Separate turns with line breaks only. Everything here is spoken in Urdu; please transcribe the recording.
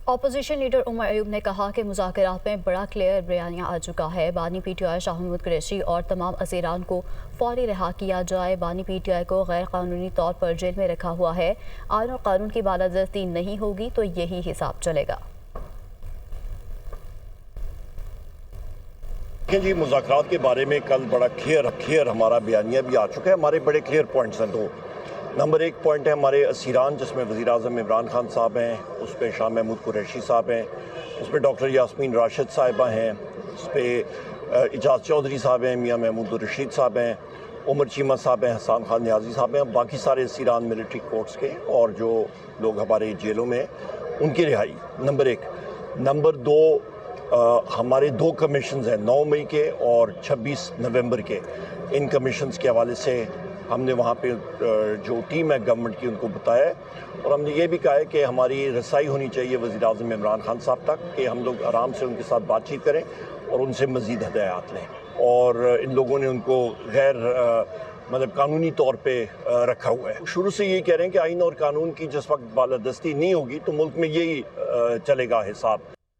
اپوزیشن لیڈر عمر ایوب نے کہا کہ مذاکرات میں بڑا کلیئر بیانیہ آ چکا ہے۔ بانی P T I Shah Mahmood Qureshi اور تمام اسیران کو فوری رہا کیا جائے۔ بانی پی ٹی آئی کو غیر قانونی طور پر جیل میں رکھا ہوا ہے۔ آئین اور قانون کی بالادستی نہیں ہوگی تو یہی حساب چلے گا۔
جی، مذاکرات کے بارے میں کل بڑا کلیئر ہمارا بیانیہ بھی آ چکا ہے۔ ہمارے بڑے کلیئر پوائنٹس ہیں۔ دو نمبر ایک پوائنٹ ہے ہمارے اسیران، جس میں وزیر اعظم عمران خان صاحب ہیں، اس پہ شاہ محمود قریشی صاحب ہیں، اس پہ ڈاکٹر یاسمین راشد صاحبہ ہیں، اس پہ اعجاز چودھری صاحب ہیں، میاں محمود الرشید صاحب ہیں، عمر چیمہ صاحب ہیں، حسان خان نیازی صاحب ہیں، باقی سارے اسیران ملٹری کورٹس کے اور جو لوگ ہمارے جیلوں میں ان کی رہائی۔ نمبر ایک۔ نمبر دو، ہمارے دو کمیشنز ہیں، 9 مئی کے اور 26 نومبر کے۔ ان کمیشنز کے حوالے سے ہم نے وہاں پہ جو ٹیم ہے گورنمنٹ کی ان کو بتایا ہے، اور ہم نے یہ بھی کہا ہے کہ ہماری رسائی ہونی چاہیے وزیر اعظم عمران خان صاحب تک کہ ہم لوگ آرام سے ان کے ساتھ بات چیت کریں اور ان سے مزید ہدایات لیں۔ اور ان لوگوں نے ان کو غیر قانونی طور پہ رکھا ہوا ہے۔ شروع سے یہ کہہ رہے ہیں کہ آئین اور قانون کی جس وقت بالادستی نہیں ہوگی تو ملک میں یہی چلے گا حساب۔